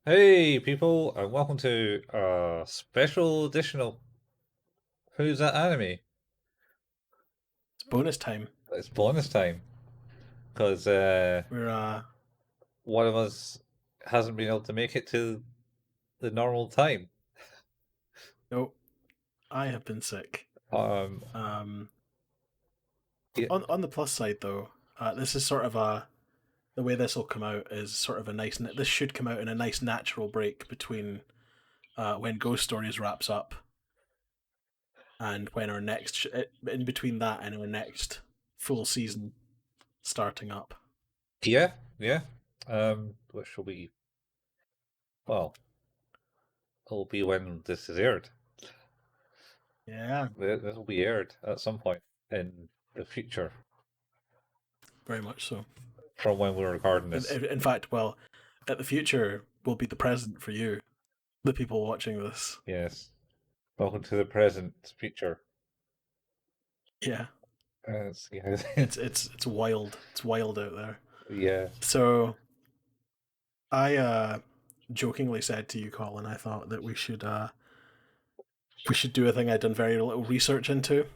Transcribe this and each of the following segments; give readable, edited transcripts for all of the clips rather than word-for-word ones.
Hey people, and welcome to a special edition of Who's That Anime? It's bonus time. It's bonus time because We're one of us hasn't been able to make it to the normal time. no, I have been sick. Um, Um, yeah, on the plus side though, this is sort of the way this will come out is sort of a nice. This should come out in a nice natural break between when Ghost Stories wraps up and when our next in between that and our next full season starting up. yeah, yeah. Which will be well, it'll be when this is aired. Yeah, This will be aired at some point in the future very much so. from when we're recording In, this. in in fact, well, at the future will be the present for you, the people watching this. Yes. Welcome to the present future. Yeah, Yeah, it's wild. It's wild out there. yeah. So I jokingly said to you, Colin, I thought that we should do a thing I'd done very little research into,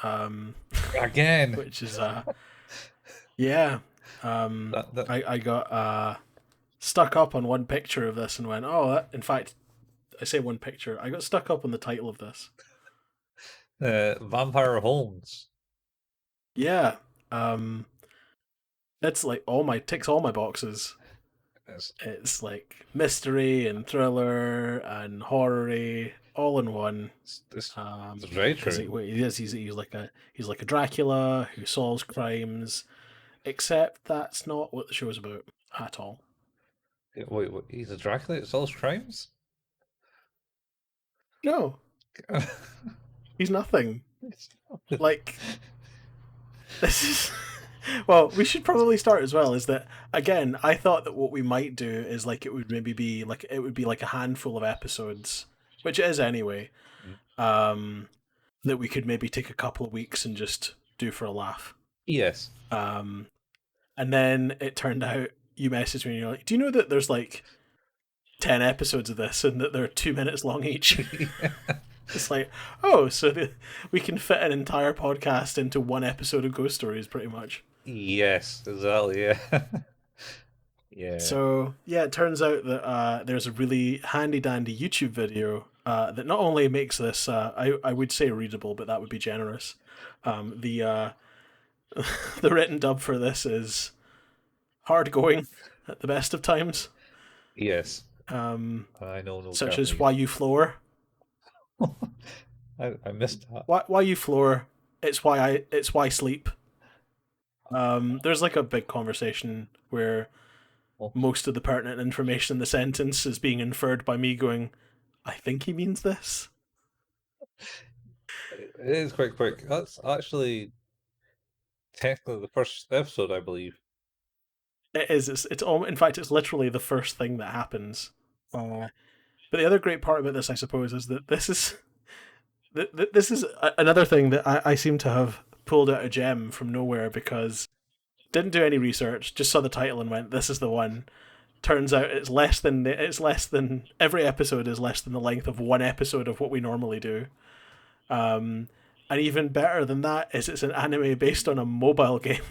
um, Again. which is yeah. That I got stuck up on one picture of this and went, oh, in fact, I say one picture. I got stuck up on the title of this. Vampire Holmes. Yeah, um, it's like all my ticks all my boxes. It's, It's like mystery and thriller and horror all in one. it's very Because true. he's like a Dracula who solves crimes, except that's not what the show's about at all. Wait, he's a Dracula that solves crimes? No, he's nothing. Like this is. Well, we should probably start as well. Is that again? I thought that what we might do is like it would maybe be like it would be like a handful of episodes, which it is anyway. Um, that we could maybe take a couple of weeks and just do for a laugh. Yes. Um, and then it turned out you messaged me and you're like, "Do you know that there's like 10 episodes of this and that they're 2 minutes long each?" It's like, oh, so we can fit an entire podcast into one episode of Ghost Stories, pretty much. Yes, exactly. Yeah. Yeah. So yeah, it turns out that there's a really handy dandy YouTube video that not only makes this, I would say readable, but that would be generous. The the written dub for this is hard going at the best of times, Yes. um, I know no such as Japanese. "Why You Floor." I missed that. Why you floor? It's why sleep. There's like a big conversation where Well, most of the pertinent information in the sentence is being inferred by me going, I think he means this. it is quite quick. That's actually technically the first episode, I believe. It is. It's all. In fact, it's literally the first thing that happens. But the other great part about this, I suppose, is that this is another thing that I seem to have pulled out a gem from nowhere because didn't do any research, just saw the title and went, "This is the one." Turns out it's less than every episode is less than the length of one episode of what we normally do. Um, and even better than that is it's an anime based on a mobile game.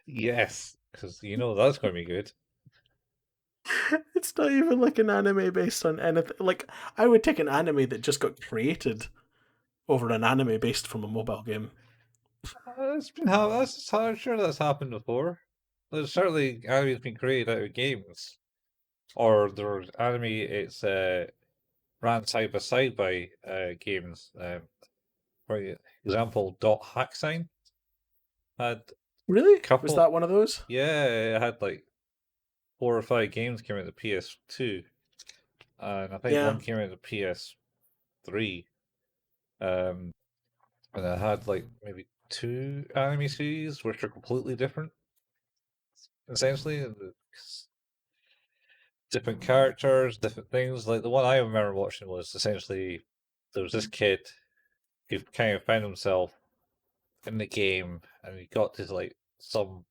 Yes, because you know that's going to be good. It's not even like an anime based on anything. Like I would take an anime that just got created over an anime based from a mobile game. It's been I'm sure that's happened before. There's certainly anime's been created out of games, or there's anime. It's ran side by side by games. For example, Dot Hack Sign had a Really? Was couple. that one of those? Yeah, it had like 4 or 5 games came out the PS2, and I think Yeah. one came out the PS3. Um, and it had like maybe 2 anime series which are completely different, essentially. Different characters, different things. Like the one I remember watching was essentially there was this kid who kind of found himself in the game, and he got to like some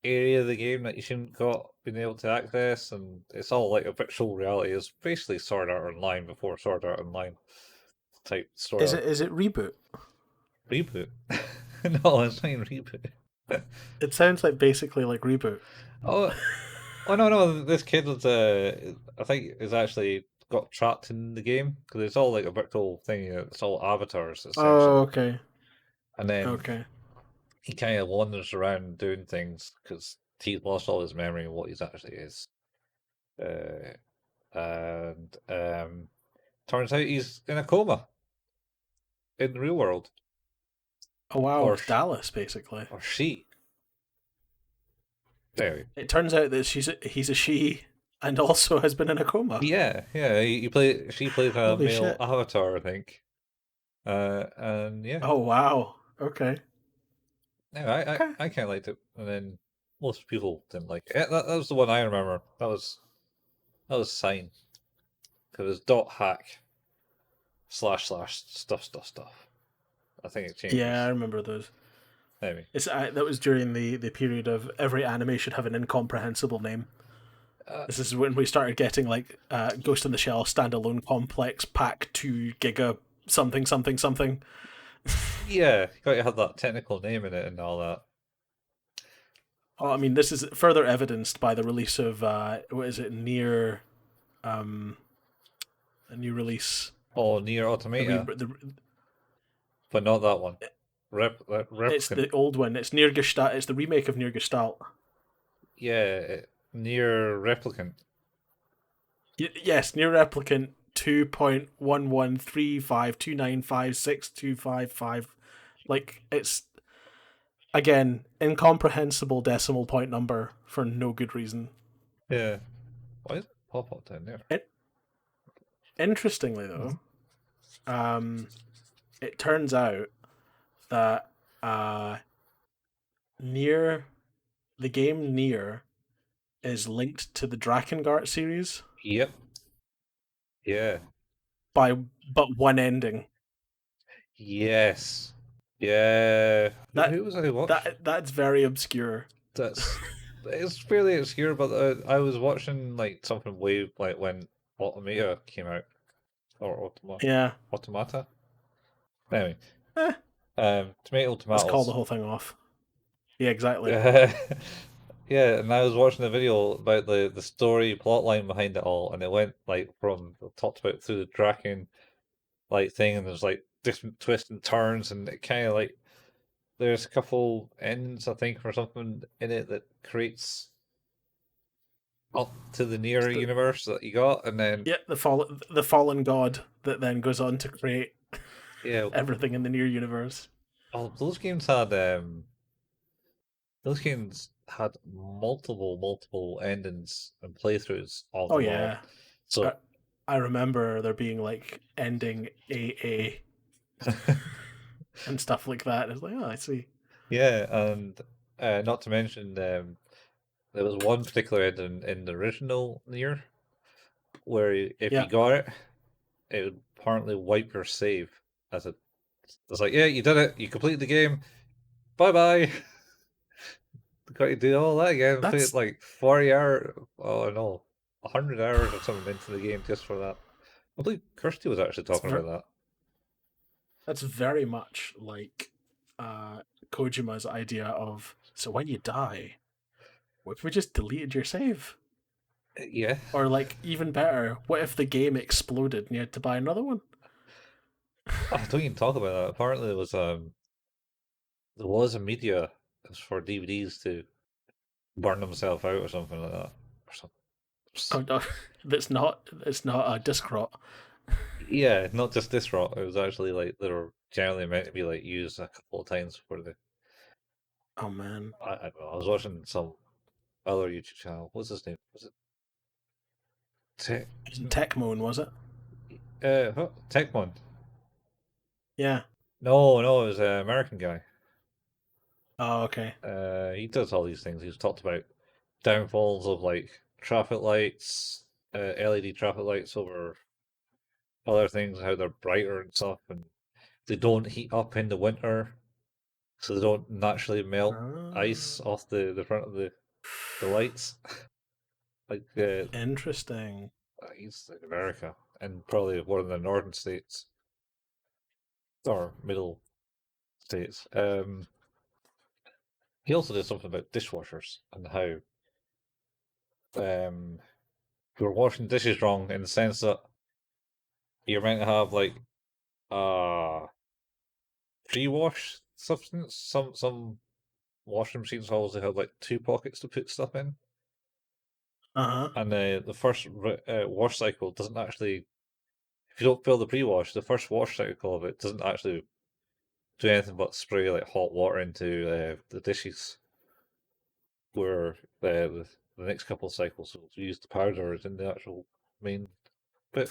area of the game that you shouldn't got been able to access, and it's all like a virtual reality. It's basically Sword Art Online before Sword Art Online type story Is arc. it reboot? Reboot. No, it's not even reboot. It sounds like basically like reboot. Oh, oh no, no, this kid was I think is actually got trapped in the game because it's all like a virtual thing. It's all avatars Oh, essentially, okay, and then okay. he kind of wanders around doing things because he's lost all his memory of what he's actually is. Uh, and turns out he's in a coma in the real world, Oh wow, or it's Dallas basically. or she. Anyway, It turns out that he's a she and also has been in a coma. yeah, yeah. She plays a Holy male shit. avatar, I think. And yeah, Oh wow. Okay. no, Okay. I kind of liked it, and then most people didn't like it. That was the one I remember. That was Sign because it was dot hack slash slash stuff. I think it Yeah, I changes. remember those. Anyway, It's that was during the period of every anime should have an incomprehensible name. uh, This is when we started getting like Ghost in the Shell standalone complex pack 2 giga something something something. yeah, you got to have that technical name in it and all that. Oh, I mean, this is further evidenced by the release of what is it? Near a new release. Oh, Near The, re- Automata, the but not that one. It's Replicant. the old one. It's Near Gestalt. It's the remake of Near Gestalt. Yeah, Near Replicant. Yes, Near Replicant 2.113529562555. Like it's again incomprehensible decimal point number for no good reason. Yeah. Why is it pop up down there? It, interestingly though, um, it turns out that near the game Near is linked to the Drakengard series Yep. Yeah. by but one ending. Yes. Yeah. That Who was I watch? that's very obscure. That's it's fairly obscure, but I was watching like something way like when Automata came out or Yeah. Automata. Anyway, Eh, tomato let's call the tomatoes. whole thing off. Yeah, exactly. Yeah, yeah, and I was watching a video about the story plot line behind it all, and it went like from talked about through the Draken like thing, and there's like different twists and turns, and it kind of like there's a couple ends I think or something in it that creates up to the It's nearer the universe that you got, and then yeah the fallen god that then goes on to create yeah, everything in the near universe. oh, those games had multiple endings and playthroughs of Oh them all. yeah, I, So I remember there being like ending AA and stuff like that. It's like, oh, I see. yeah, and not to mention there was one particular ending in the original Nier where if you Yeah, got it, it would apparently wipe your save as a it's like, yeah, you did it, you completed the game, bye bye. Got to do all that again, put that's like 40 hours, oh no, 100 hours or something into the game just for that. I believe Kirsty was actually that's talking about that. that's very much like Kojima's idea of so when you die, what if we just deleted your save? Yeah, Or like even better, what if the game exploded and you had to buy another one? oh, don't even talk about that. Apparently there was a media for DVDs to burn themselves out or something like that. Or Oh something. no, it's not a disc rot. Yeah, not just this rot. It was actually like they were generally meant to be like used a couple of times for the. Oh man, I don't know. I was watching some other YouTube channel. What's his name? Was it Tech? it was in Tecmo, was it? Techmon? Yeah. No, no, it was an American guy. Oh okay. He does all these things. He's talked about downfalls of like traffic lights, LED traffic lights over other things, how they're brighter and stuff, and they don't heat up in the winter so they don't naturally melt ice Ah, off the front of the lights. Like interesting. he's like America and probably one of the northern states or middle states. He also did something about dishwashers and how you're washing dishes wrong in the sense that you're meant to have like a pre-wash substance. Some washing machines always have like two pockets to put stuff in, Uh huh. and the first wash cycle doesn't actually. If you don't fill the pre-wash, the first wash cycle of it doesn't actually do anything but spray like hot water into the dishes. Where the next couple of cycles will use the powder in the actual main bit.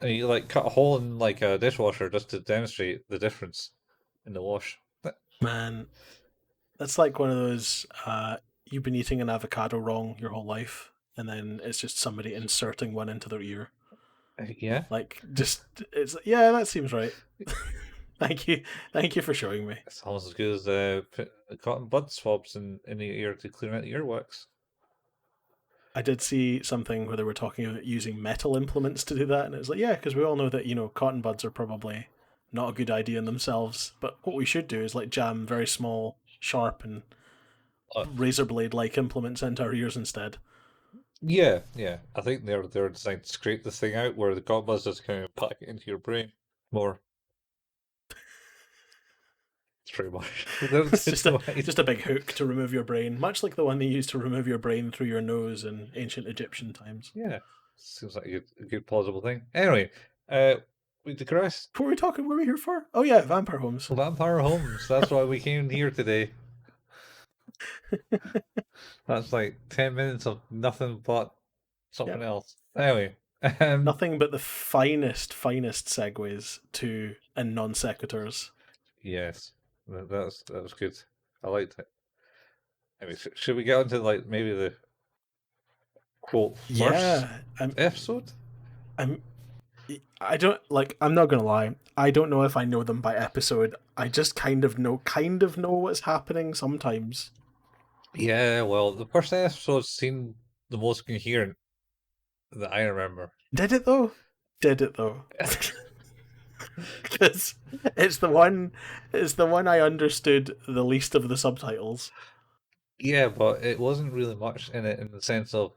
And you like cut a hole in like a dishwasher just to demonstrate the difference in the wash. Man, that's like one of those. You've been eating an avocado wrong your whole life, and then it's just somebody inserting one into their ear. Yeah, Like, just it's yeah, that seems right. Thank you for showing me. it's almost as good as put cotton bud swabs in the ear to clean out the earwax. I did see something where they were talking about using metal implements to do that, and it was like, yeah, because we all know that cotton buds are probably not a good idea in themselves. But what we should do is like jam very small, sharp, and Uh, razor blade like implements into our ears instead. yeah, yeah. I think they're designed to scrape the thing out, where the cotton buds just kind of pack it into your brain more. It's pretty much It's it's the way. just a big hook to remove your brain, much like the one they used to remove your brain through your nose in ancient Egyptian times. Yeah, seems like a good plausible thing. Anyway, uh, we digress. What were we talking? What were we here for? Oh yeah, vampire homes. Vampire Homes. That's why we came here today. That's like 10 minutes of nothing but something Yep. else. Anyway, um, Nothing but the finest segues to and non sequiturs. yes, that was good. I liked it. Anyway, should we get on to like maybe the quote first Yeah, episode? I'm. I don't like. I'm not gonna lie. I don't know if I know them by episode. I just kind of know what's happening sometimes. Yeah, well, the first episode seemed the most coherent that I remember. Did it though? Did it though? Because it's the one. It's the one I understood the least of the subtitles. Yeah, but it wasn't really much in it in the sense of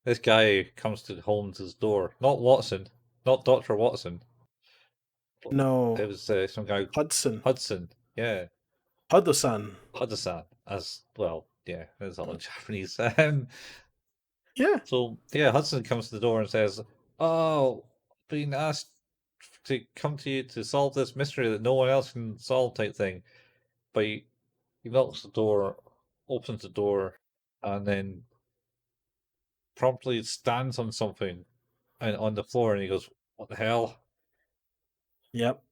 this guy comes to Holmes's door, not Watson, not Doctor Watson. It No, was some guy Hudson. Hudson. Yeah, Hudson. Hudson as well. Yeah, it's all in Japanese. Yeah. So yeah, Hudson comes to the door and says, "Oh, being asked to come to you to solve this mystery that no one else can solve," type thing. But he knocks the door, opens the door, and then promptly stands on something and on the floor, and he goes, "What the hell?" Yep.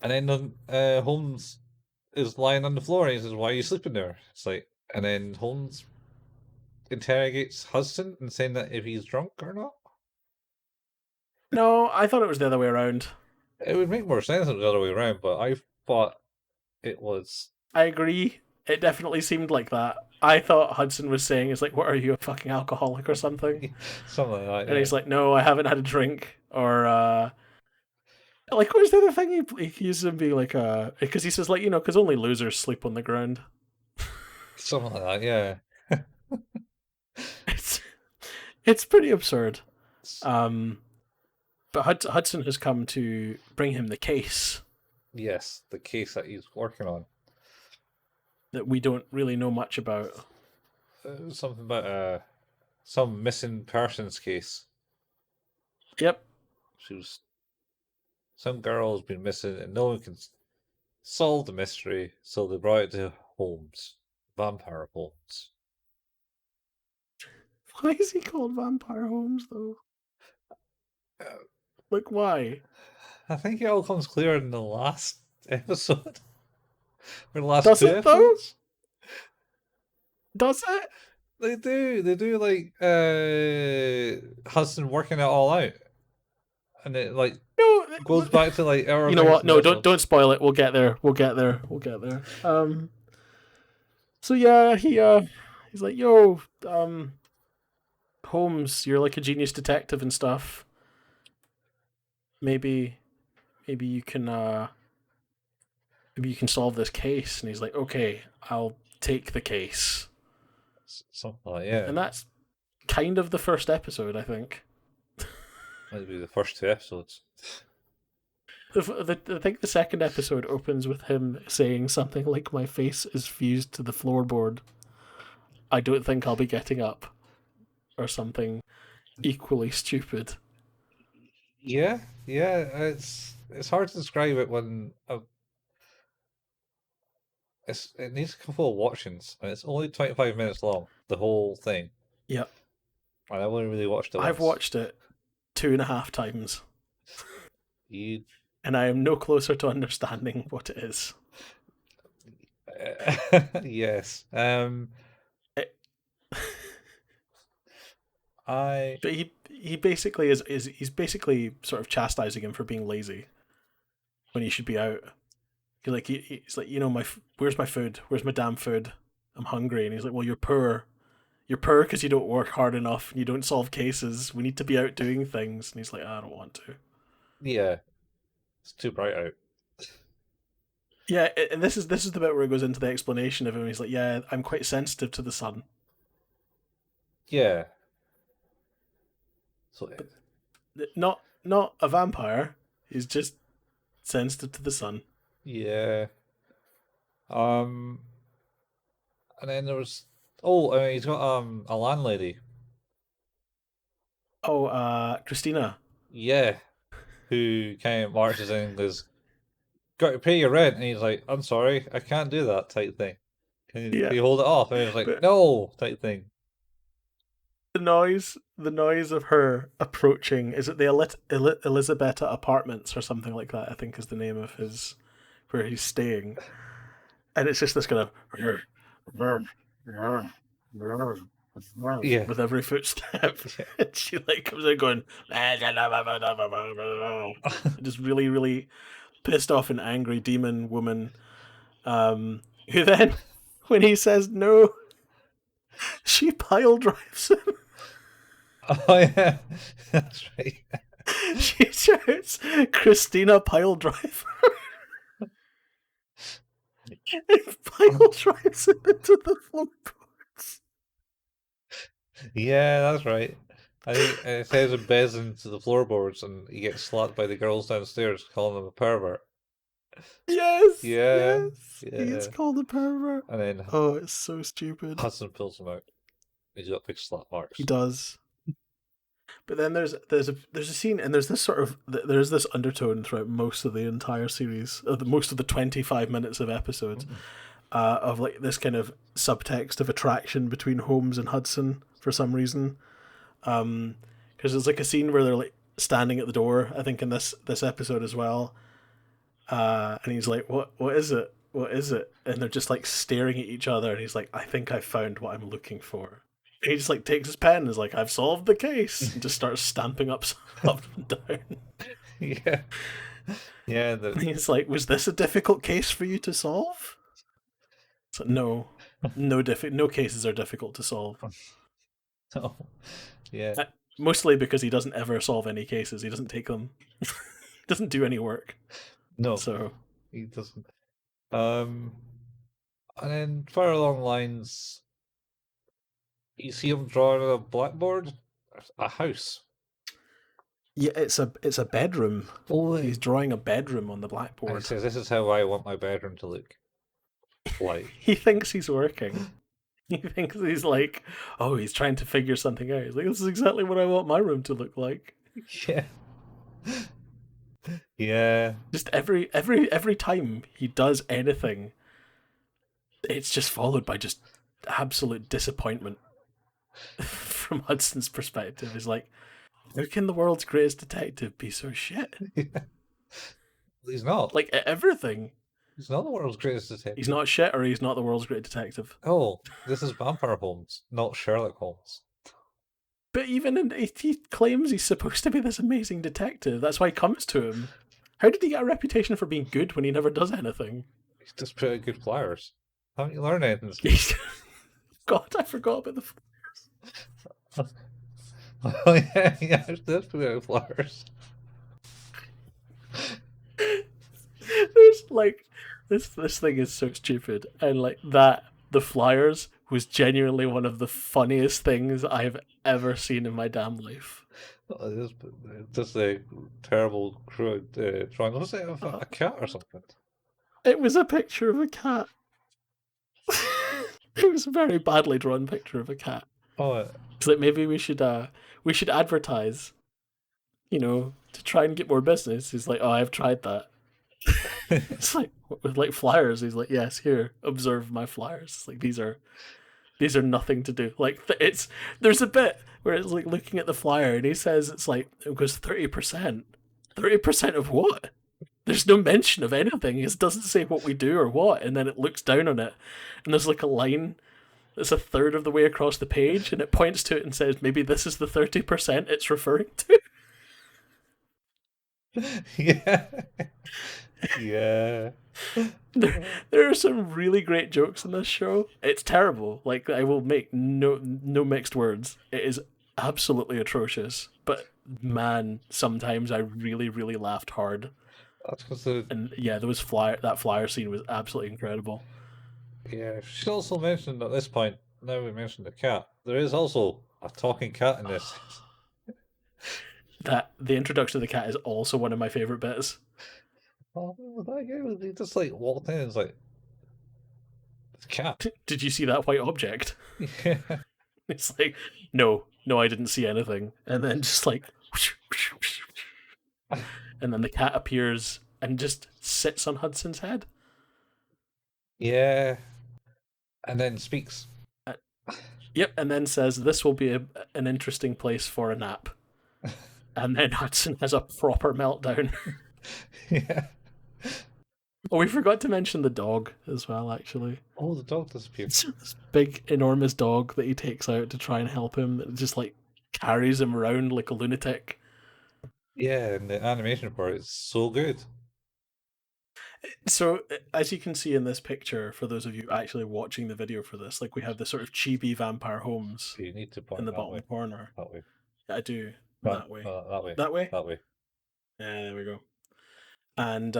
And then Holmes is lying on the floor, and he says, "Why are you sleeping there?" It's like, and then Holmes interrogates Hudson and saying that if he's drunk or not. No, I thought it was the other way around. It would make more sense if it was the other way around, but I thought it was I agree. It definitely seemed like that. I thought Hudson was saying, "It's like, what are you, a fucking alcoholic or something?" something like that. And Yeah, he's like, "No, I haven't had a drink." Or like, what was the other thing he accuses him being like? Because he says like, because only losers sleep on the ground. something like that. Yeah. It's it's pretty absurd. It's- Um, but Hudson has come to bring him the case yes, the case that he's working on. that we don't really know much about. Something about some missing persons case. Yep. She was some girl has been missing, and no one can solve the mystery, so they brought it to Holmes, Vampire Holmes. Why is he called Vampire Holmes though? Uh, Like, why? I think it all comes clear in the last episode, or the last Does two it though? episodes. Does it? They do like Hudson working it all out, and it like No, goes back to like You know everything's what? No, mental. don't spoil it. We'll get there. So yeah, he's like, yo, Holmes, you're like a genius detective and stuff. Maybe maybe you can maybe you can solve this case. And he's like, okay, I'll take the case. Something like yeah. And that's kind of the first episode, I think. Might be the first 2 episodes. I think the second episode opens with him saying something like, "My face is fused to the floorboard. I don't think I'll be getting up," or something equally stupid. Yeah, yeah. It's hard to describe it when it needs a couple of watchings, and it's only 25 minutes long. The whole thing, Yep, and I only really watched it I've once. watched it 2.5 times, You, and I am no closer to understanding what it is. yes. It, I but he basically is he's basically sort of chastising him for being lazy when he should be out. He's like, you know, where's my food? Where's my damn food? I'm hungry. And he's like, well, you're poor. You're poor because you don't work hard enough and you don't solve cases. We need to be out doing things. And he's like, I don't want to. yeah, it's too bright out. Yeah, and this is the bit where it goes into the explanation of him. He's like, yeah, I'm quite sensitive to the sun. Yeah. So Not a vampire. He's just sensitive to the sun. yeah. Um, and then there was he's got a landlady. Oh, Christina. Yeah, who kind of marches in and goes, "Got to pay your rent," and he's like, "I'm sorry, I can't do that," type thing. Can Yeah, you hold it off? And he's like, but "No," type thing. the noise of her approaching, is it the Elisabetta Apartments or something like that, I think is the name of his where he's staying, and it's just this kind of Yeah, with every footstep. yeah. And she like comes in going just really really pissed off and angry demon woman, who then when he says no, she pile drives him. Oh yeah, that's right. She shouts, Christina pile driver. And pile drives him into the floorboards. Yeah, that's right. I think it says a beds into the floorboards, and he gets slapped by the girls downstairs, calling him a pervert. Yes, Yeah, yes. He yeah. is called a pervert. And then Oh, it's so stupid. Hudson pulls him out. He's got big slap marks. He does. But then there's a scene, and there's this sort of there's this undertone throughout most of the entire series, most of the 25 minutes of episodes, of like this kind of subtext of attraction between Holmes and Hudson for some reason. Because there's like a scene where they're like standing at the door, I think in this episode as well, and he's like, what is it? What is it? And they're just like staring at each other, and he's like, I think I found what I'm looking for. And he just like takes his pen and is like, I've solved the case, and just starts stamping up and down. Yeah. Yeah. And he's like, was this a difficult case for you to solve? So no cases are difficult to solve. Oh, yeah. Mostly because he doesn't ever solve any cases. He doesn't take them. He doesn't do any work. No, So he doesn't. And then further along the lines, you see him drawing on a blackboard, a house. yeah, it's a bedroom. Oh, He's drawing a bedroom on the and blackboard. he says, "This is how I want my bedroom to look like." He thinks he's working. He thinks he's like, oh, he's trying to figure something out. He's like, this is exactly what I want my room to look like. Yeah. Yeah. Just every time he does anything, it's just followed by just absolute disappointment from Hudson's perspective. He's like, how can the world's greatest detective be so shit? He's not. Like everything. He's not the world's greatest detective. He's not shit, or he's not the world's greatest detective. Oh, this is Vampire Holmes, not Sherlock Holmes. But even he claims he's supposed to be this amazing detective. That's why he comes to him. How did he get a reputation for being good when he never does anything? He's just pretty good flyers. Haven't you learned anything, Steve? God, I forgot about the. Oh yeah, yeah, that's pretty good flyers. There's like this thing is so stupid, and like that the flyers was genuinely one of the funniest things I've ever seen in my damn life. It's just a terrible crude drawing. Was it of Uh, a cat or something? it was a picture of a cat. It was a very badly drawn picture of a cat. Oh, It's like maybe we should advertise, you know, to try and get more business. He's like, oh, I've tried that. It's like with like flyers. He's like, yes, here, observe my flyers. It's like these are nothing to do. Like it's there's a bit where it's like looking at the flyer and he says it's like it goes 30%. 30% of what? There's no mention of anything. It doesn't say what we do or what, and then it looks down on it, and there's like a line that's a third of the way across the page, and it points to it and says maybe this is the 30% it's referring to. yeah, yeah. There are some really great jokes in this show. It's terrible. Like I will make no mixed words. It is absolutely atrocious. But man, sometimes I really laughed hard. That's because the And yeah, that flyer scene was absolutely incredible. yeah. Should also mention at this point. Now we mentioned the cat. There is also a talking cat in this. That the introduction of the cat is also one of my favorite bits. Oh, that guy was he just like walked in and was like, it's a cat. Did you see that white object? Yeah. It's like, no, I didn't see anything. And then just like, and then the cat appears and just sits on Hudson's head. Yeah. And then speaks. Yep, and then says this will be an interesting place for a nap. And then Hudson has a proper meltdown. Yeah. Oh, we forgot to mention the dog as well, actually. Oh, the dog disappeared. It's this big, enormous dog that he takes out to try and help him. It just like carries him around like a lunatic. Yeah, and the animation for it is so good. So, as you can see in this picture, for those of you actually watching the video for this, like we have the sort of chibi vampire Holmes So you need to in point the that bottom way. corner. That way. I do. No, That way. no, that way. That way? That way. Yeah, there we go. And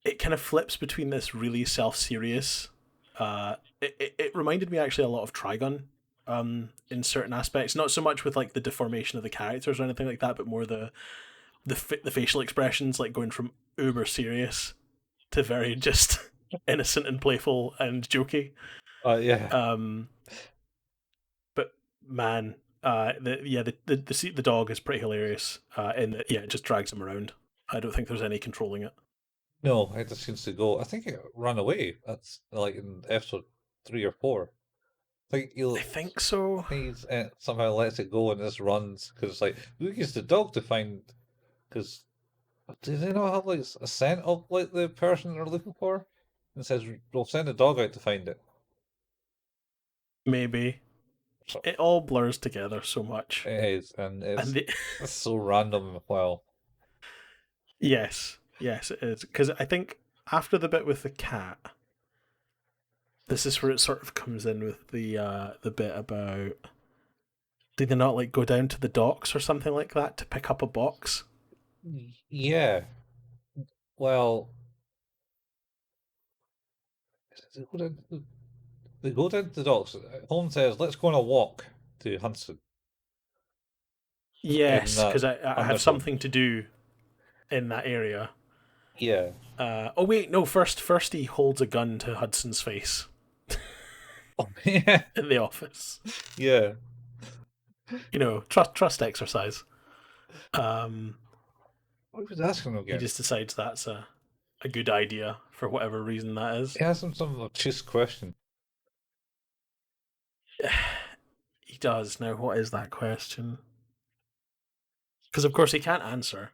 it kind of flips between this really self-serious. It reminded me actually a lot of Trigun, in certain aspects. Not so much with like the deformation of the characters or anything like that, but more the facial expressions, like going from uber serious to very just innocent and playful and jokey. Yeah. But man, the dog is pretty hilarious. In that, yeah, it just drags him around. I don't think there's any controlling it. No, it just seems to go. I think it ran away. That's like in episode 3 or 4. I think I think so. he's somehow lets it go and just runs because it's like we use the dog to find. Because do they not have like a scent of like the person they're looking for? And it says we'll send the dog out to find it. Maybe So it all blurs together so much. it is, and And the, it's so random. Well, yes, it is because I think after the bit with the cat, this is where it sort of comes in with the bit about did they not like go down to the docks or something like that to pick up a box? yeah. Well, they go down they go down to the docks. Holmes says, "Let's go on a walk to Hudson." Yes, because I have undertone. something to do in that area. Yeah. Oh wait, no. First he holds a gun to Hudson's face Oh, yeah. in the office. Yeah. You know, trust exercise. What was asking him He again? just decides that's a good idea for whatever reason that is. He asked him some obtuse question. He does. Now, what is that question? Because of course he can't answer,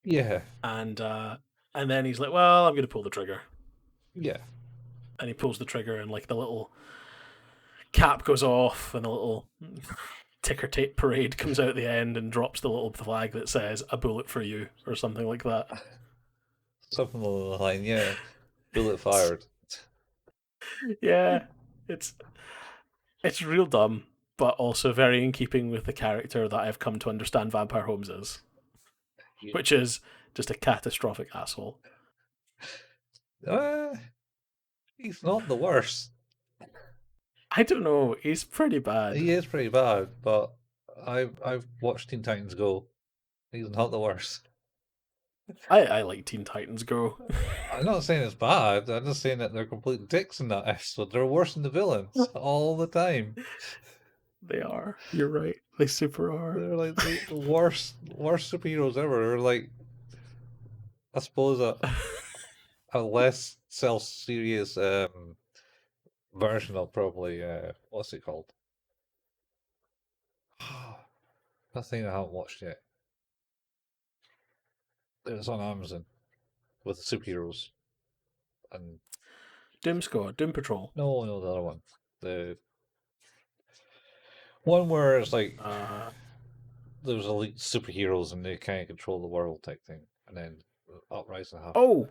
Yeah. and then he's like, "Well, I'm going to pull the trigger," Yeah. and he pulls the trigger, and like the little cap goes off, and the little ticker tape parade comes out at the end and drops the little flag that says "a bullet for you" or something like that. Something along the line, yeah. Bullet fired. Yeah, it's it's real dumb, but also very in keeping with the character that I've come to understand Vampire Holmes is, which is just a catastrophic asshole. Uh, he's not the worst. I don't know. He's pretty bad. He is pretty bad, but I've watched Teen Titans Go. He's not the worst. I like Teen Titans Go. I'm not saying it's bad. I'm just saying that they're complete dicks in that episode. They're worse than the villains all the time. They are. You're right. They super are. They're like the worst superheroes ever. They're like, I suppose a less self-serious version of probably what's it called? That thing I haven't watched yet. It's on Amazon with the superheroes and Doom Squad, Doom Patrol. no, the other one, the one where it's like there's elite superheroes and they can't control the world type thing, and then uprising happens. Oh,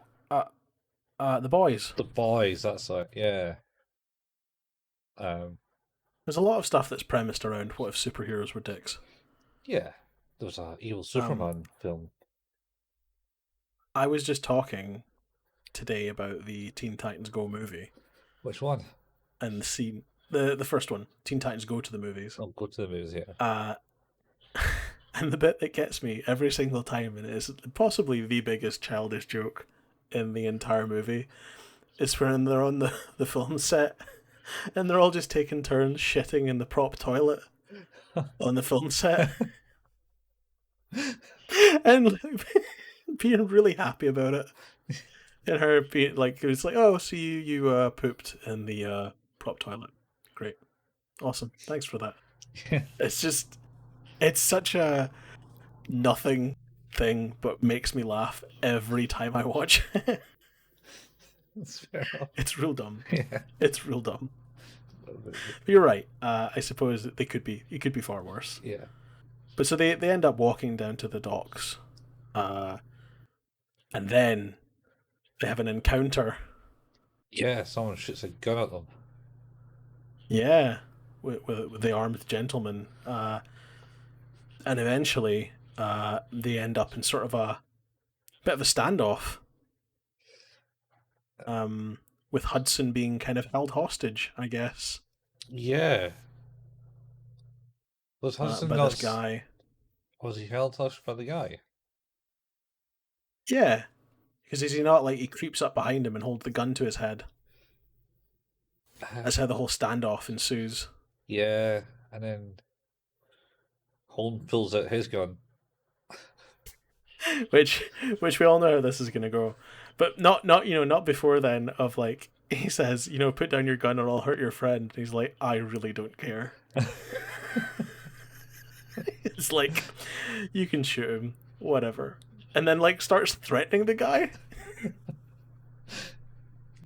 the boys. The boys, that's it. Yeah. There's a lot of stuff that's premised around what if superheroes were dicks. Yeah. There's a evil Superman film. I was just talking today about the Teen Titans Go movie. Which one? And the scene, the first one, Teen Titans Go to the movies. I'll go to the movies, yeah. And the bit that gets me every single time, and it is possibly the biggest childish joke in the entire movie, is when they're on the film set and they're all just taking turns shitting in the prop toilet on the film set. And being really happy about it. And her being like, it was like, oh, so you pooped in the prop toilet. Great. Awesome. Thanks for that. It's just, it's such a nothing thing, but makes me laugh every time I watch it. That's fair enough. It's real dumb. Yeah. It's real dumb. But you're right. I suppose that it could be far worse. Yeah. But so they end up walking down to the docks. And then they have an encounter. Yeah, someone shoots a gun at them. Yeah. With the armed gentleman. And eventually they end up in sort of a bit of a standoff. With Hudson being kind of held hostage, I guess. Yeah. Was Hudson by not... this guy. Was he held hostage by the guy? Yeah. Because is he not like he creeps up behind him and holds the gun to his head? That's how the whole standoff ensues. Yeah, and then Holmes pulls out his gun. which we all know how this is gonna go. But not before then of like he says, put down your gun or I'll hurt your friend. And he's like, I really don't care. It's like, you can shoot him, whatever. And then like starts threatening the guy.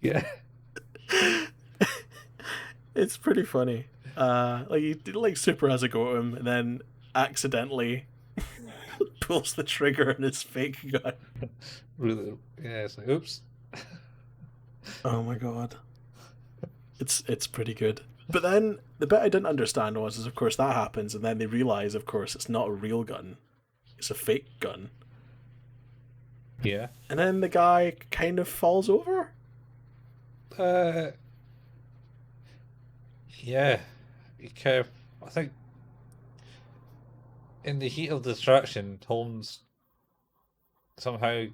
Yeah. It's pretty funny. He super has a go at him and then accidentally pulls the trigger on his fake gun. Really? Yeah, it's like, oops. Oh my god. It's pretty good. But then the bit I didn't understand is of course that happens and then they realise of course it's not a real gun. It's a fake gun. Yeah. And then the guy kind of falls over. Yeah. I think in the heat of distraction, Holmes somehow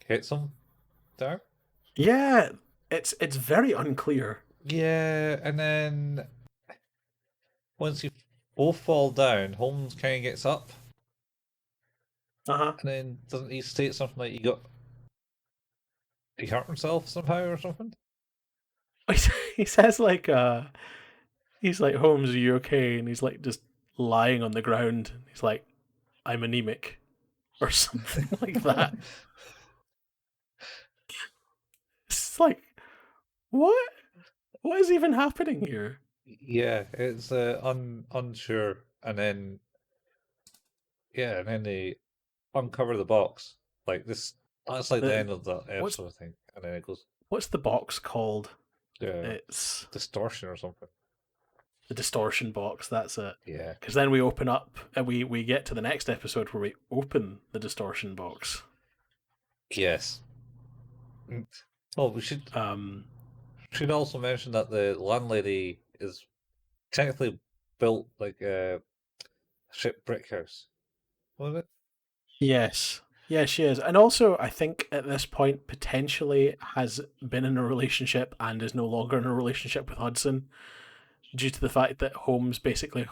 hits him there. Yeah, it's very unclear. Yeah, and then once you both fall down, Holmes kind of gets up. Uh-huh. And then doesn't he state something like he hurt himself somehow or something? He says like he's like, Holmes, are you okay? And he's like just lying on the ground. He's like, I'm anemic or something like that. It's like, what is even happening here? Yeah, it's unsure. and then and then they uncover the box. Like this, that's like the The end of the what's episode, I think. And then it goes, what's the box called? yeah, It's distortion or something. the distortion box. That's it. Yeah. Because then we open up and we get to the next episode where we open the distortion box. Yes. Mm. Oh, we Um, should also mention that the landlady is technically built like a ship brick house. Was it? yes, yeah, she is, and also I think at this point potentially has been in a relationship and is no longer in a relationship with Hudson due to the fact that Holmes basically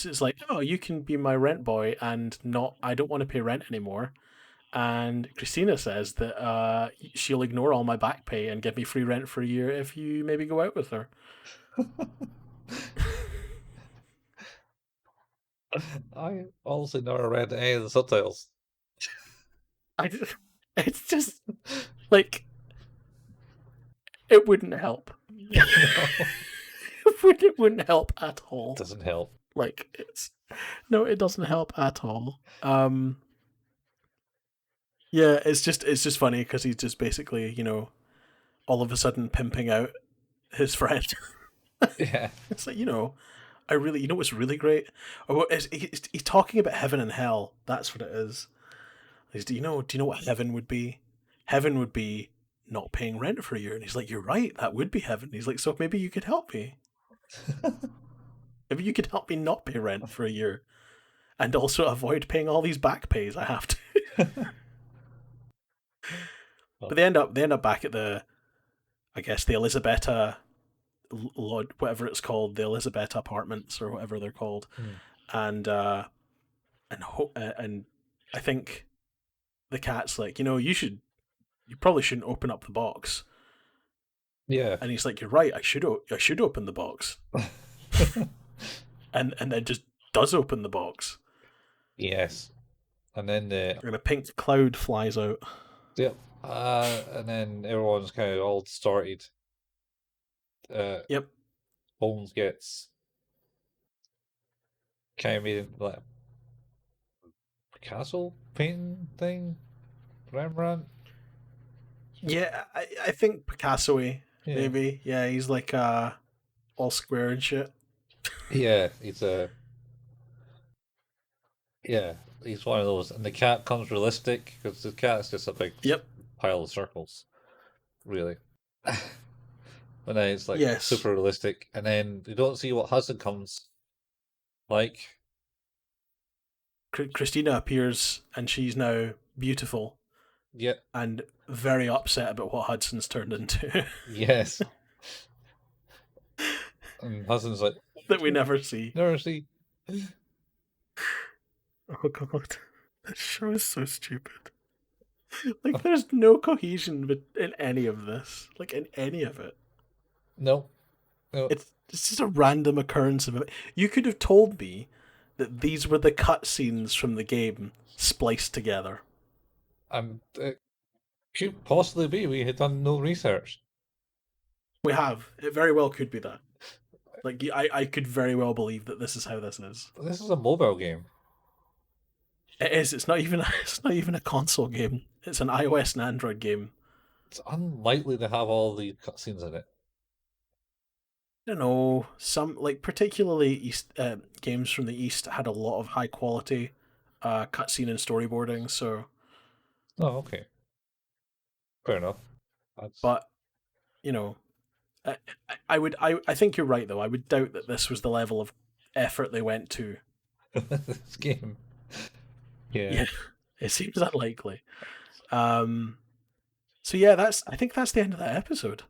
is like, oh, you can be my rent boy and not, I don't want to pay rent anymore. And Christina says that she'll ignore all my back pay and give me free rent for a year if you maybe go out with her. I also never read any of the subtitles. I just, it's just like it wouldn't help. No, It wouldn't help at all. doesn't help. Like it's no, it doesn't help at all. Yeah, it's just funny because he's just basically all of a sudden pimping out his friend. Yeah. It's like I really what's really great. Oh, he's talking about heaven and hell. That's what it is. Do you know what heaven would be? Heaven would be not paying rent for a year. And he's like, you're right, that would be heaven. He's like, so maybe you could help me. Maybe you could help me not pay rent for a year, and also avoid paying all these back pays I have to. But they end up back at I guess the Elisabetta Lodge, whatever it's called, the Elisabetta Apartments or whatever they're called, Hmm. and I think the cat's like, you probably shouldn't open up the box, Yeah. and he's like, you're right, I should open the box, and then just does open the box, Yes. And then the and a pink cloud flies out. yep. And then everyone's kind of all distorted. Yep. Holmes gets kind of made into like a castle painting thing. Rembrandt. Yeah, I think Picasso-y, Yeah. maybe. Yeah, he's like all square and shit. Yeah. Yeah. He's one of those, and the cat comes realistic because the cat's just a big Yep. pile of circles, really. But then it's like Yes. super realistic, and then you don't see what Hudson comes like. Christina appears and she's now beautiful Yeah. and very upset about what Hudson's turned into. Yes. And Hudson's like, That we never see. never see. Oh god, that show is so stupid. Like, there's no cohesion in any of this. Like, in any of it, No. No. it's just a random occurrence of it. You could have told me that these were the cutscenes from the game spliced together. It could possibly be we had done no research. We have. It very well could be that. Like, I could very well believe that this is how this is. This is a mobile game. It is. It's not even. It's not even a console game. It's an iOS and Android game. It's unlikely to have all the cutscenes in it. I don't know. Some particularly games from the East had a lot of high quality cutscene and storyboarding. So, Oh, okay. Fair enough. That's but you know, I, I think you're right though. I would doubt that this was the level of effort they went to. this game. Yeah. Yeah, it seems unlikely. So yeah, I think that's the end of that episode.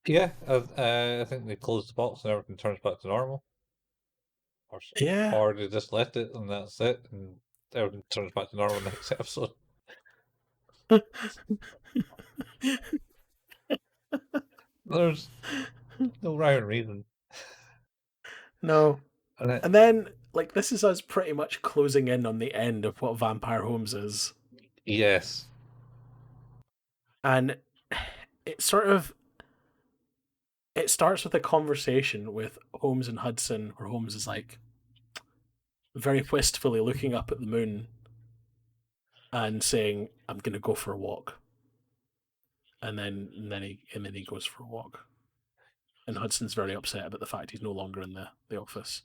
Yeah. I think they closed the box and everything turns back to normal. Yeah. Or they just left it and that's it, and everything turns back to normal next episode. There's no rhyme or reason. No. And it, And then this is us pretty much closing in on the end of what Vampire Homes is. yes. And it it starts with a conversation with Holmes and Hudson where Holmes is like, very wistfully looking up at the moon and saying, "I'm going to go for a walk," and then he goes for a walk. And Hudson's very upset about the fact he's no longer in the office.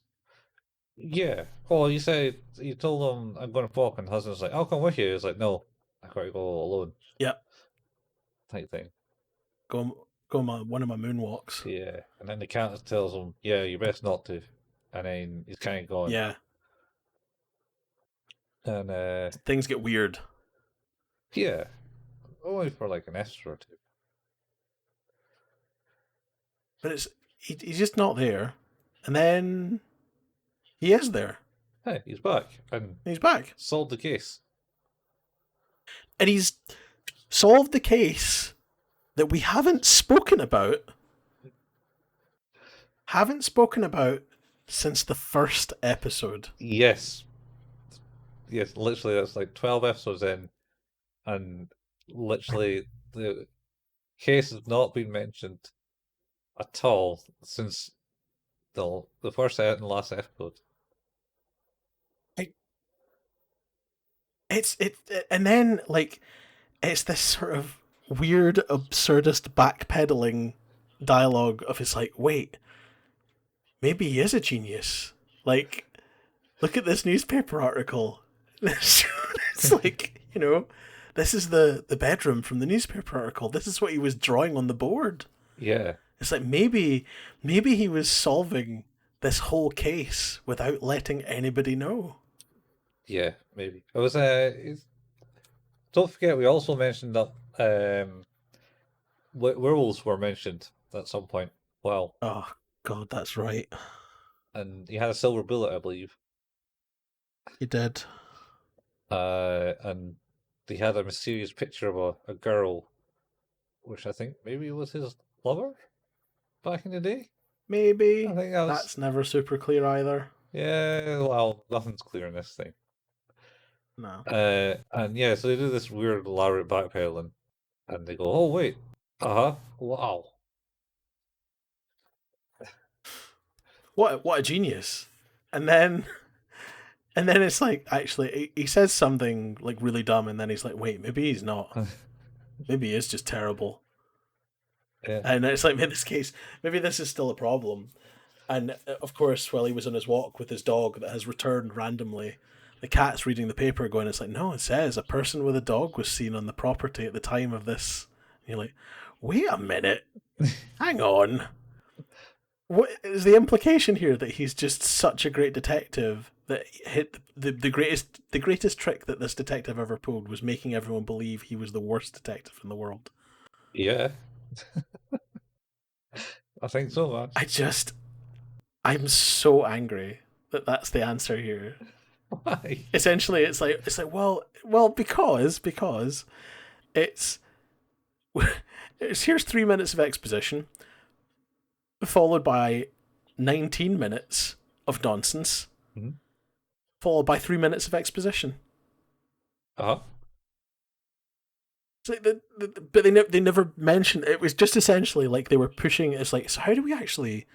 Yeah. Well, you said you told him I'm going to walk, and Hudson's like, "I'll come with you." He's like, "No, I gotta go alone." Yeah, Type thing. go on one of my moonwalks. Yeah. And then the cat tells him, "Yeah, you best not to." And then he's kind of gone. Yeah, And things get weird. yeah, only for like an extra or two. But he's just not there. And then he is there. Hey, he's back and He's back. solved the case. And he's solved the case that we haven't spoken about. Haven't spoken about since the first episode. Yes. Yes, literally, that's like 12 episodes in, and literally the case has not been mentioned at all since the first and last episode. And then like it's this sort of weird absurdist backpedaling dialogue of it's like, wait, maybe he is a genius. Like, look at this newspaper article. It's like, this is the bedroom from the newspaper article. This is what he was drawing on the board. Yeah. It's like maybe he was solving this whole case without letting anybody know. Yeah, maybe. It was don't forget we also mentioned that werewolves were mentioned at some point. Well, Oh God, that's right. and he had a silver bullet, I believe. He did. And they had a mysterious picture of a girl, which I think maybe was his lover back in the day. Maybe. I think that was. That's never super clear either. Yeah, well, nothing's clear in this thing. No. And yeah, so they do this weird elaborate backpedaling, and they go, "Oh wait, wow." What a genius. And then it's like actually he says something like really dumb and then he's like, wait, maybe he's not. Maybe he is just terrible. Yeah, And it's like in this case, maybe this is still a problem. And of course, while he was on his walk with his dog that has returned randomly, the cat's reading the paper going, it's like, no, it says a person with a dog was seen on the property at the time of this. And you're like, wait a minute. Hang on. What is the implication here that he's just such a great detective that hit the greatest trick that this detective ever pulled was making everyone believe he was the worst detective in the world? yeah. I think so, man. I'm so angry that that's the answer here. Why? Essentially, it's like well because it's here's 3 minutes of exposition followed by 19 minutes of nonsense, Mhm. followed by 3 minutes of exposition. Uh-huh. It's like but they never mentioned it. Was just essentially like they were pushing. It's like, so how do we actually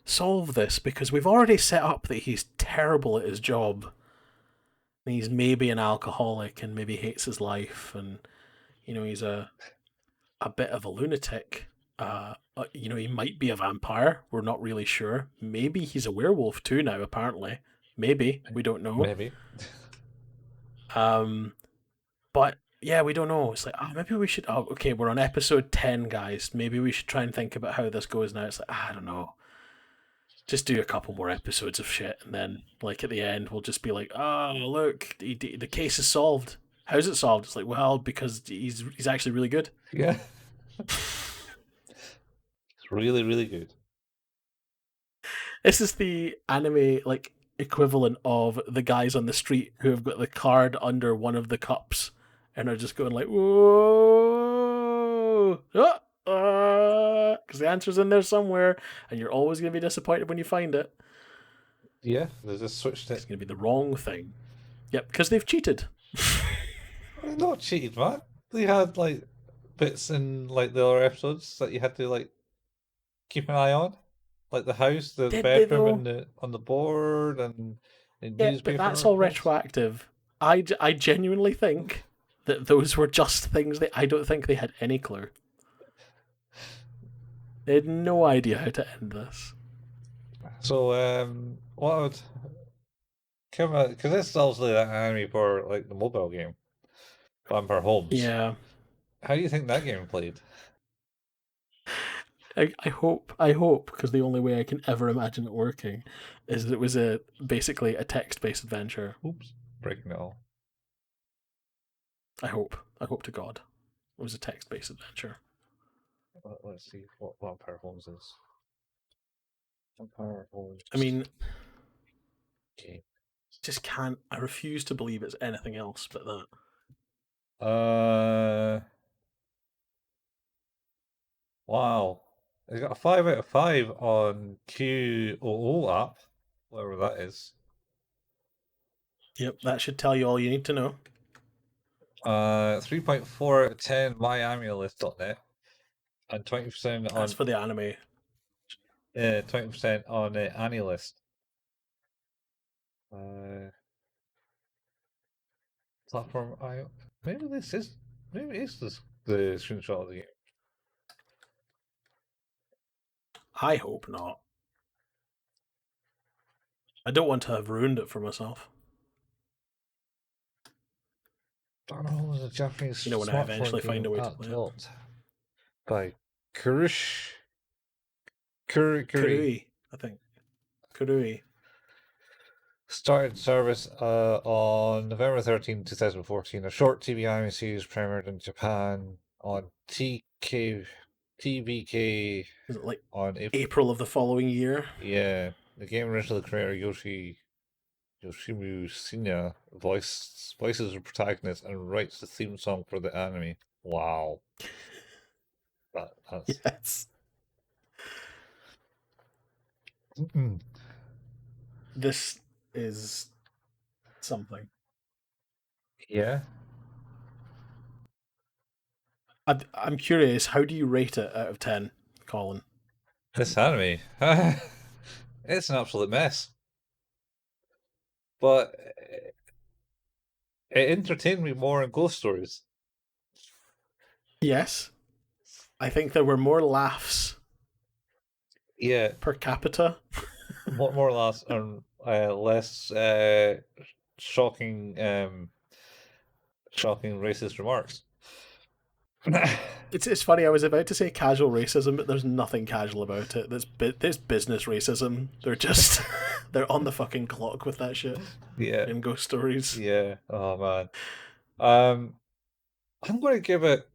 solve this? Because we've already set up that he's terrible at his job. And he's maybe an alcoholic and maybe hates his life, and he's a bit of a lunatic. He might be a vampire. We're not really sure. Maybe he's a werewolf too now. Apparently, maybe we don't know. Maybe. But yeah, we don't know. It's like, maybe we should. Oh, okay, we're on episode 10, guys. Maybe we should try and think about how this goes now. It's like, I don't know. Just do a couple more episodes of shit, and then, like, at the end, we'll just be like, oh, look, the case is solved. How's it solved? It's like, well, because he's actually really good. Yeah. It's really, really good. This is the anime, like, equivalent of the guys on the street who have got the card under one of the cups and are just going like, whoa, because the answer's in there somewhere, and you're always going to be disappointed when you find it. Yeah, they just switched It's it. going to be the wrong thing. Yep, because they've cheated. They're not cheated, man. They had like bits in like the other episodes that you had to like keep an eye on, like the house, the Did they bedroom, though? and on the board, and in Yeah, but newspaper that's all reports. retroactive. I genuinely think that those were just things that I don't think they had any clue. They had no idea how to end this. So, what would come because this is obviously that anime for like the mobile game, Vampire Holmes. Yeah, How do you think that game played? I hope, because the only way I can ever imagine it working is that it was basically a text-based adventure. Oops, breaking it all. I hope to God, it was a text-based adventure. Let's see what Vampire Holmes is. Vampire Holmes I mean, game. just can't. I refuse to believe it's anything else but that. Uh, wow. It's got a 5 out of 5 on QOO app, whatever that is. Yep, that should tell you all you need to know. 3.4 out of 10 myamulist.net and 20% That's on for the anime. 20% on AniList. Uh, platform I maybe this is maybe it's the screenshot of the game. I hope not. I don't want to have ruined it for myself. Darnold is a Japanese You know, when I smartphone eventually find game a way to app play it. developed by Kurish Kuri. Kurui, I think. Kurui. Started service on November 13, 2014. A short TV anime series premiered in Japan on TVK Is it like on April. April of the following year? Yeah, the game original creator Yoshimu Shinya voices the protagonist and writes the theme song for the anime. Wow, that's Yes. mm-mm. This is something. Yeah. I'm curious, how do you rate it out of 10, Colin? This anime, it's an absolute mess, but it entertained me more in Ghost Stories. Yes. I think there were more laughs Yeah, per capita. more or less, and less shocking, shocking racist remarks. It's funny. I was about to say casual racism, but there's nothing casual about it. There's business racism. They're just they're on the fucking clock with that shit Yeah, in Ghost Stories. yeah. Oh man. Um, I'm going to give it.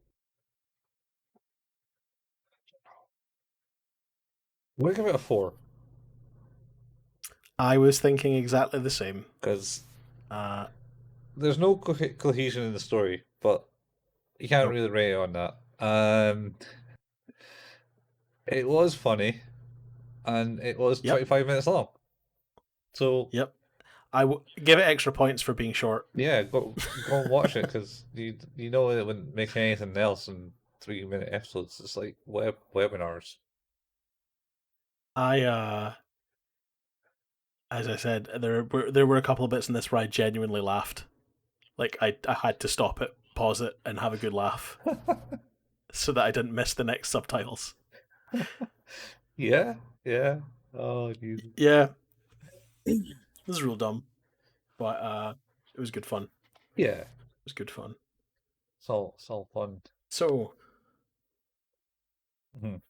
I'm going to give it a 4 I was thinking exactly the same. because Uh, there's no cohesion in the story, but you can't nope. really rate it on that. It was funny, and it was Yep. 25 minutes long. So Yep. Give it extra points for being short. yeah, go and watch it because you know it wouldn't make anything else in 3 minute episodes. It's like webinars. I as I said, there were a couple of bits in this where I genuinely laughed. Like I had to stop it, pause it, and have a good laugh so that I didn't miss the next subtitles. Yeah, yeah. Oh Jesus. Yeah, this is real dumb, but it was good fun. It Yeah, was good fun. it's all fun. So Mhm.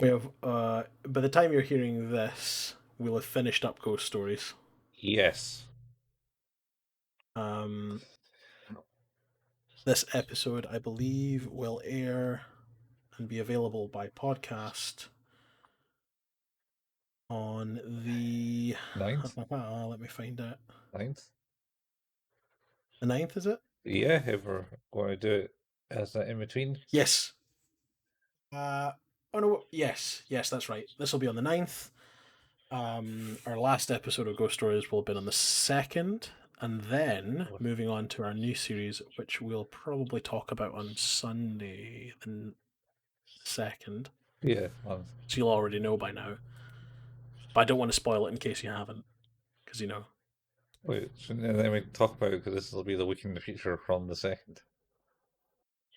we have by the time you're hearing this, we'll have finished up Ghost Stories. Yes. Um, this episode, I believe, will air and be available by podcast on the. Ninth, Let me find it. ninth. The 9th, is it? Yeah, if we're going to do it as an in between. Yes. Oh no, yes, that's right. This will be on the 9th. Our last episode of Ghost Stories will have been on the 2nd, and then moving on to our new series, which we'll probably talk about on Sunday, the 2nd. Yeah, So you'll already know by now. But I don't want to spoil it in case you haven't, because you know. Wait, and then we talk about it because this will be the week in the future from the second.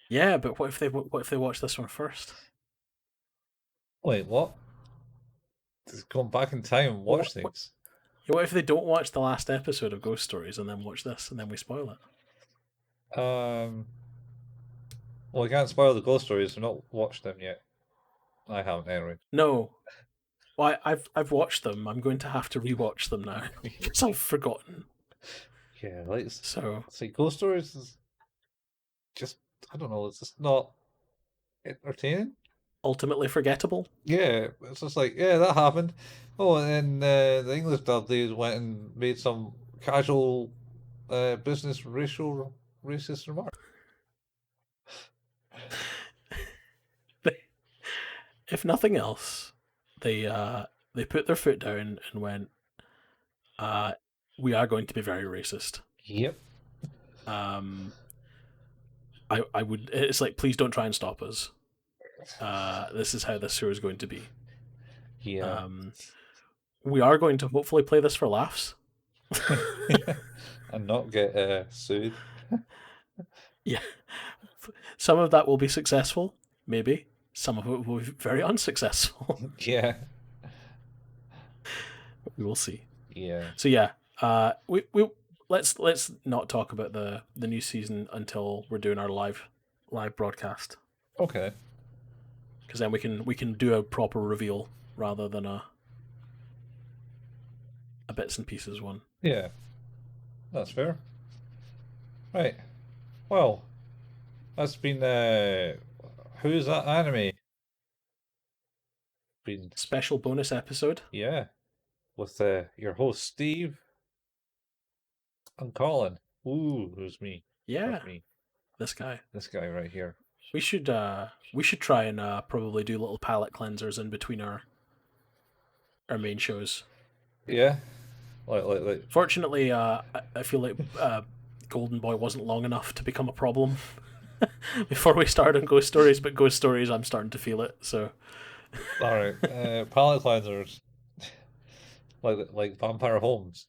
Yeah, but what if they watch this one first? Wait, what? Just going back in time and What watch what, things. what if they don't watch the last episode of Ghost Stories and then watch this and then we spoil it? Um, well, I can't spoil the ghost stories. I've not watched them yet. I haven't anyway. No. Well, I've watched them. I'm going to have to rewatch them now because I've forgotten. Yeah, like So see, ghost stories is just I don't know. It's just not entertaining. ultimately forgettable. Yeah, it's just like yeah, that happened. Oh, and then the English dub they went and made some casual business racial racist remark. If nothing else, they put their foot down and went, uh, "We are going to be very racist." Yep. Um, I would. It's like, please don't try and stop us. This is how this show is going to be. Yeah. Um, we are going to hopefully play this for laughs. And not get sued. Yeah, some of that will be successful, maybe. Some of it will be very unsuccessful. Yeah. We will see. Yeah. So yeah, we let's not talk about the new season until we're doing our live broadcast, Okay. because then we can do a proper reveal rather than a bits and pieces one. Yeah. That's fair. Right. Well, that's been who's that anime? Been Special bonus episode. yeah, with your host Steve and Colin. Ooh, who's me? Yeah, That's me. this guy. This guy right here. We should try and probably do little palette cleansers in between our main shows. Yeah. Like Fortunately, I feel like Golden Boy wasn't long enough to become a problem before we started on Ghost Stories, but Ghost Stories, I'm starting to feel it. So, all right. Palette cleansers like Vampire Holmes.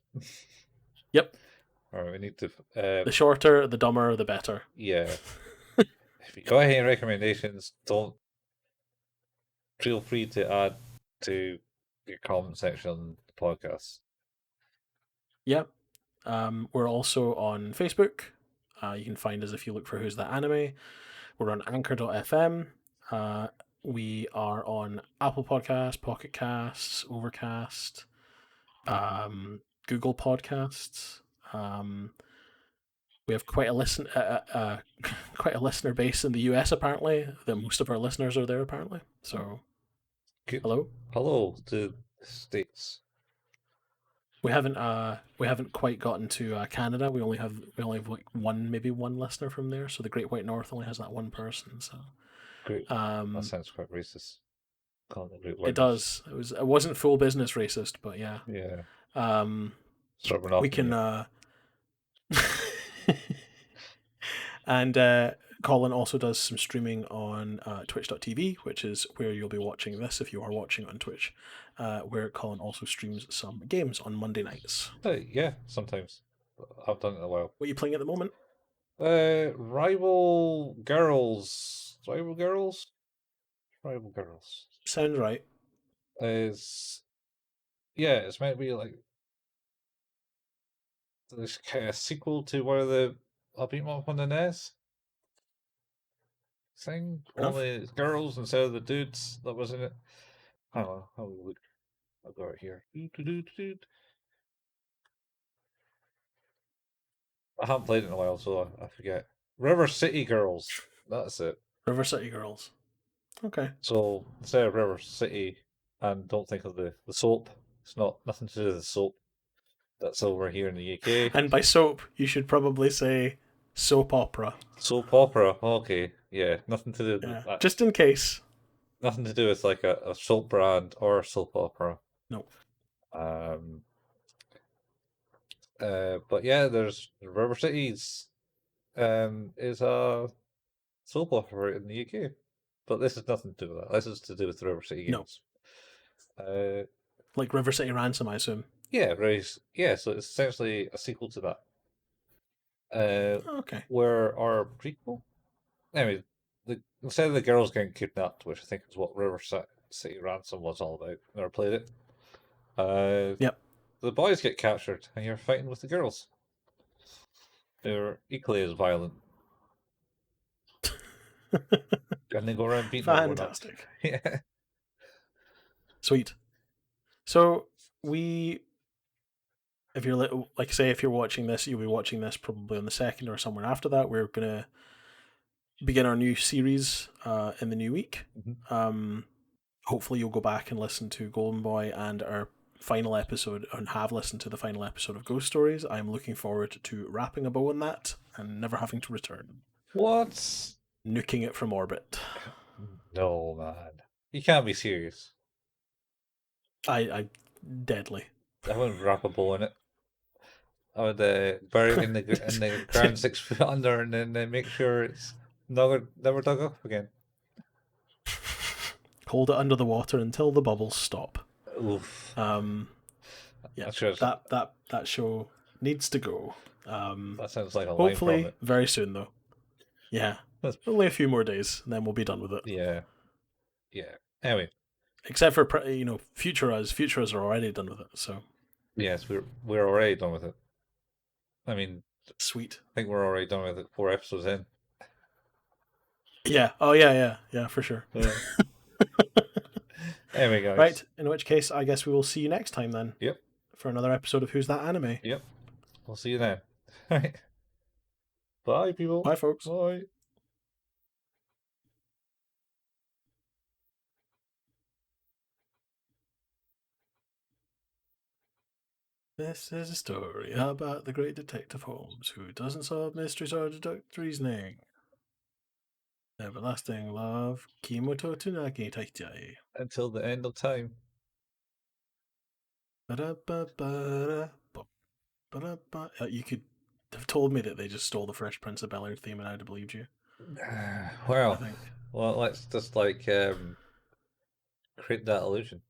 yep, All right, we need to the shorter, the dumber, the better. yeah. If you got any recommendations, don't feel free to add to your comment section on the podcast. Yep. We're also on Facebook. You can find us if you look for Who's That Anime. We're on Anchor.fm. Uh, we are on Apple Podcasts, Pocket Casts, Overcast, Google Podcasts. We have quite a listener base in the US. Apparently, that most of our listeners are there. Apparently, so Good. hello. Hello to the States. We haven't quite gotten to Canada. We only have like maybe one listener from there. So the Great White North only has that one person. So Great. That um, sounds quite racist. Calling it Great it Whiteness. does. It wasn't full business racist, but yeah. Yeah. Um, Start we monopoly. can and Colin also does some streaming on twitch.tv, which is where you'll be watching this if you are watching on Twitch, where Colin also streams some games on Monday nights. Yeah, sometimes. I've done it in a while. What are you playing at the moment? Rival Girls. Rival Girls? Rival Girls. Sounds right. Is yeah, it's meant to be like this kind of sequel to one of the I beat 'em up on the NES thing. Fair enough. Only it's girls instead of the dudes that was in it. I don't know. How we look. I've got it here. I haven't played it in a while, so I forget. River City Girls. That's it. River City Girls. Okay. So instead of River City, and don't think of the soap. It's not nothing to do with the soap that's over here in the UK. And by soap, you should probably say soap opera. Soap opera. Okay, yeah, nothing to do with Yeah. that. Just in case. Nothing to do with like a soap brand or a soap opera. No. Um. But yeah, there's River Cities. Is a soap opera in the UK, but this has nothing to do with that. This is to do with the River City No. games. Uh, Like River City Ransom, I assume. Yeah, very. Yeah, so it's essentially a sequel to that. Okay. Where our prequel. Anyway, instead of the girls getting kidnapped, which I think is what River City Ransom was all about. Never played it. Yep. The boys get captured, and you're fighting with the girls. They're equally as violent, and they go around beating everyone up. Fantastic. Yeah. Sweet. So we, if you're like say if you're watching this, you'll be watching this probably on the second or somewhere after that. We're gonna begin our new series in the new week. Mhm. Hopefully you'll go back and listen to Golden Boy and our final episode, and have listened to the final episode of Ghost Stories. I'm looking forward to wrapping a bow on that and never having to return. What? Nuking it from orbit. No, man. You can't be serious. I deadly. I wouldn't wrap a bow in it. I would bury it in the ground 6 foot under, and then make sure it's never dug up again. Hold it under the water until the bubbles stop. Oof. Yeah, That's just, that show needs to go. that sounds like a line from Hopefully it. very soon though. Yeah, only a few more days, and then we'll be done with it. Yeah. Yeah. Anyway. Except for future us are already done with it. So Yes, we're already done with it. I mean, sweet. I think we're already done with it 4 episodes in. Yeah. Oh yeah, for sure. Yeah. Anyway, guys. Right. In which case, I guess we will see you next time then. Yep. For another episode of Who's That Anime? Yep. We'll see you then. Right. Bye, people. Bye, folks. Bye. This is a story about the great detective Holmes, who doesn't solve mysteries or deduct reasoning. Everlasting love, Kimoto Tsunagi Taitai. Until the end of time. You could have told me that they just stole the Fresh Prince of Bel-Air theme, and I'd have believed you. I Well, think. let's just create that illusion.